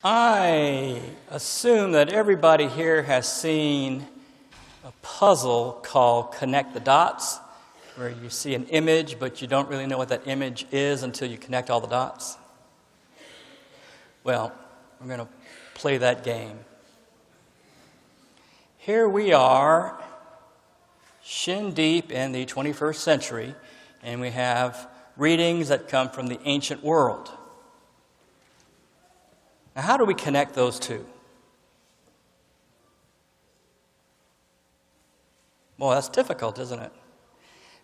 I assume that everybody here has seen a puzzle called Connect the Dots, where you see an image, but you don't really know what that image is until you connect all the dots. Well, we're going to play that game. Here we are, shin deep in the 21st century, and we have readings that come from the ancient world. Now, how do we connect those two? Well, that's difficult, isn't it?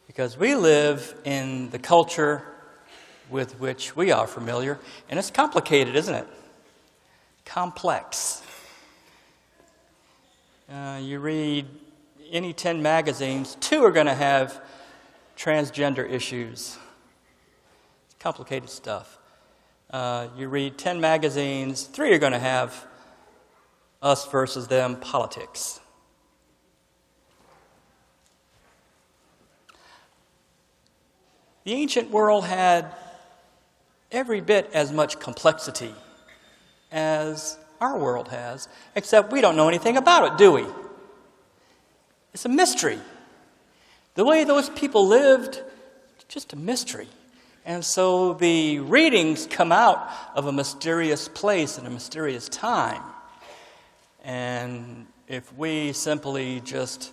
Because we live in the culture with which we are familiar, and it's complicated, isn't it? Complex. You read any 10 magazines, 2 are going to have transgender issues. It's complicated stuff. You read 10 magazines, 3 are going to have us versus them politics. The ancient world had every bit as much complexity as our world has, except we don't know anything about it, do we? It's a mystery. The way those people lived, just a mystery. And so the readings come out of a mysterious place and a mysterious time. And if we simply just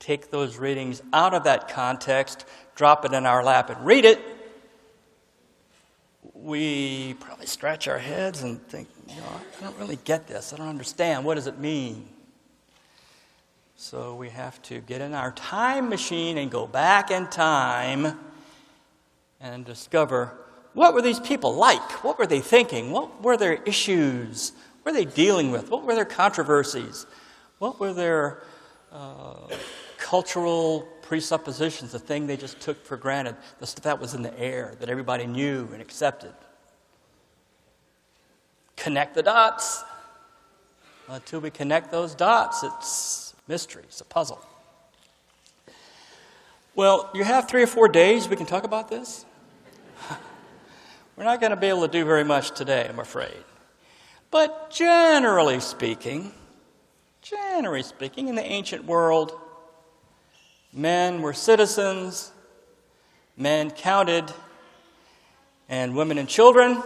take those readings out of that context, drop it in our lap and read it, we probably scratch our heads and think, I don't really get this. I don't understand. What does it mean? So we have to get in our time machine and go back in time and discover, what were these people like? What were they thinking? What were their issues? What were they dealing with? What were their controversies? What were their cultural presuppositions, the thing they just took for granted, the stuff that was in the air, that everybody knew and accepted? Connect the dots. Until we connect those dots, it's mystery, it's a puzzle. Well, you have 3 or 4 days we can talk about this. We're not going to be able to do very much today, I'm afraid. But generally speaking, in the ancient world, men were citizens, men counted, and women and children,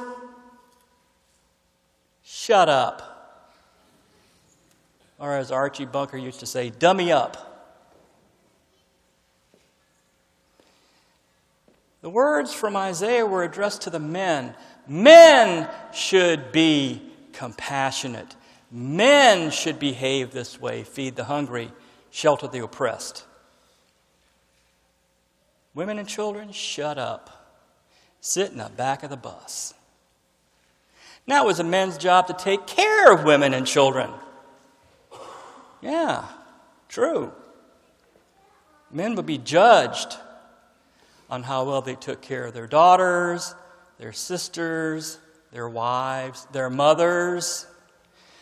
shut up. Or as Archie Bunker used to say, dummy up. The words from Isaiah were addressed to the men. Men should be compassionate. Men should behave this way, feed the hungry, shelter the oppressed. Women and children, shut up. Sit in the back of the bus. Now it was a man's job to take care of women and children. Yeah, true. Men would be judged on how well they took care of their daughters, their sisters, their wives, their mothers.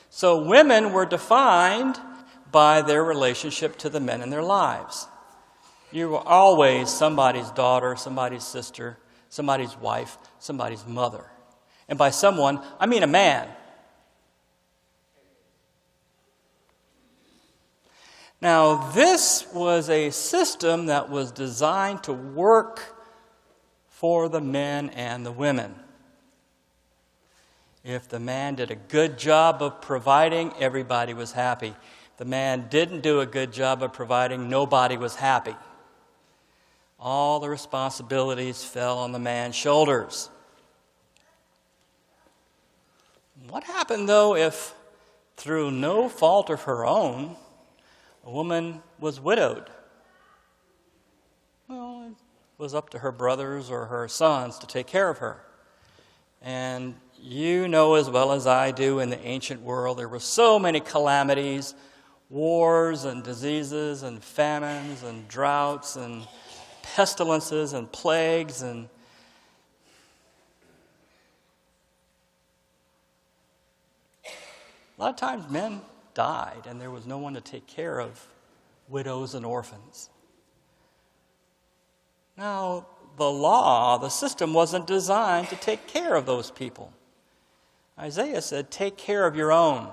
So women were defined by their relationship to the men in their lives. You were always somebody's daughter, somebody's sister, somebody's wife, somebody's mother. And by someone, I mean a man. Now, this was a system that was designed to work for the men and the women. If the man did a good job of providing, everybody was happy. If the man didn't do a good job of providing, nobody was happy. All the responsibilities fell on the man's shoulders. What happened, though, if, through no fault of her own, a woman was widowed? Well, it was up to her brothers or her sons to take care of her. And you know as well as I do, in the ancient world, there were so many calamities, wars and diseases and famines and droughts and pestilences and plagues, and a lot of times men died and there was no one to take care of widows and orphans. Now, the law, the system wasn't designed to take care of those people. Isaiah said, take care of your own.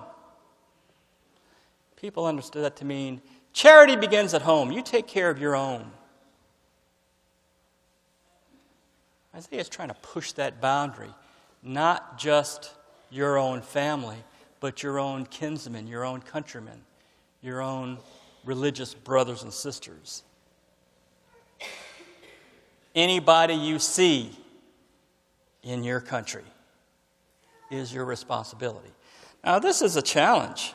People understood that to mean charity begins at home. You take care of your own. Isaiah is trying to push that boundary. Not just your own family, but your own kinsmen, your own countrymen, your own religious brothers and sisters. Anybody you see in your country is your responsibility. Now, this is a challenge.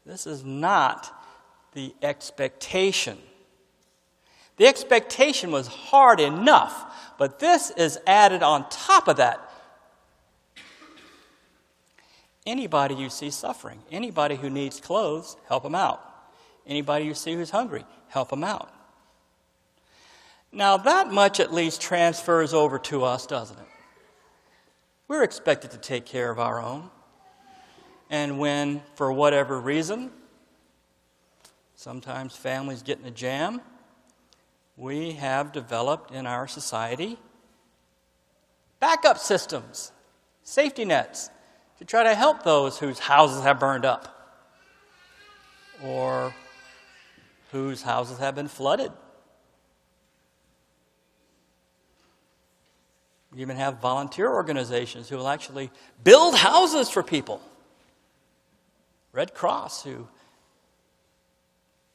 This is not the expectation. The expectation was hard enough, but this is added on top of that. Anybody you see suffering, anybody who needs clothes, help them out. Anybody you see who's hungry, help them out. Now, that much at least transfers over to us, doesn't it? We're expected to take care of our own. And when, for whatever reason, sometimes families get in a jam, we have developed in our society backup systems, safety nets, to try to help those whose houses have burned up or whose houses have been flooded. We even have volunteer organizations who will actually build houses for people. Red Cross, who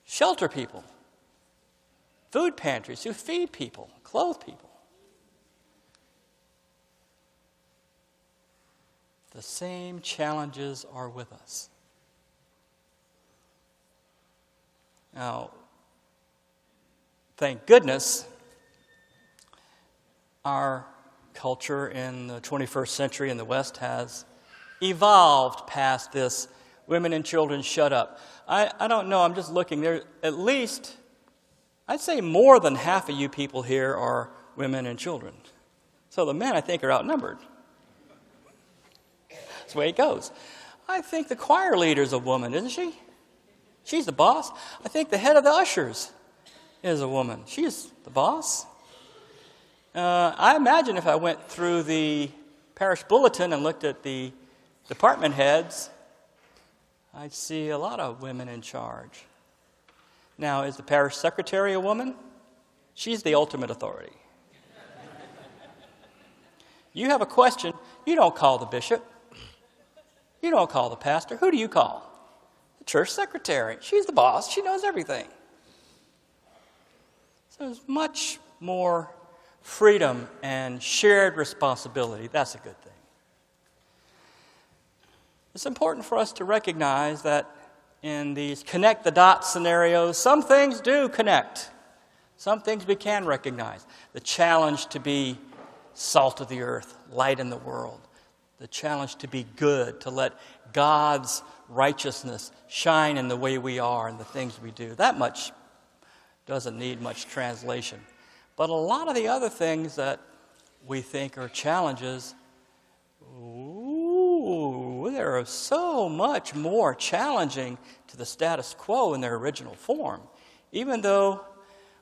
shelter people. Food pantries, who feed people, clothe people. The same challenges are with us. Now, thank goodness, our culture in the 21st century in the West has evolved past this women and children shut up. I don't know, I'm just looking. There at least, I'd say more than half of you people here are women and children. So the men, I think, are outnumbered. That's the way it goes. I think the choir leader's a woman, isn't she? She's the boss. I think the head of the ushers is a woman. She's the boss. I imagine if I went through the parish bulletin and looked at the department heads, I'd see a lot of women in charge. Now, is the parish secretary a woman? She's the ultimate authority. You have a question, you don't call the bishop. You don't call the pastor. Who do you call? The church secretary. She's the boss. She knows everything. So there's much more freedom and shared responsibility. That's a good thing. It's important for us to recognize that in these connect the dots scenarios, some things do connect. Some things we can recognize. The challenge to be salt of the earth, light in the world. The challenge to be good, to let God's righteousness shine in the way we are and the things we do. That much doesn't need much translation. But a lot of the other things that we think are challenges, they're so much more challenging to the status quo in their original form. Even though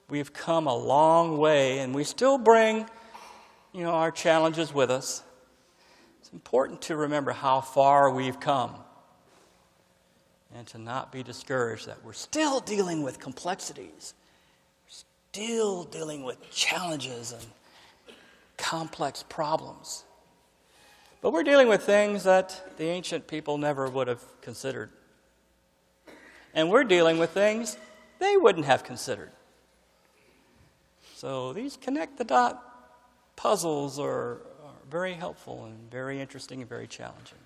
we've come a long way and we still bring, our challenges with us, it's important to remember how far we've come and to not be discouraged that we're still dealing with complexities, still dealing with challenges and complex problems. But we're dealing with things that the ancient people never would have considered. And we're dealing with things they wouldn't have considered. So these connect-the-dot puzzles are very helpful and very interesting and very challenging.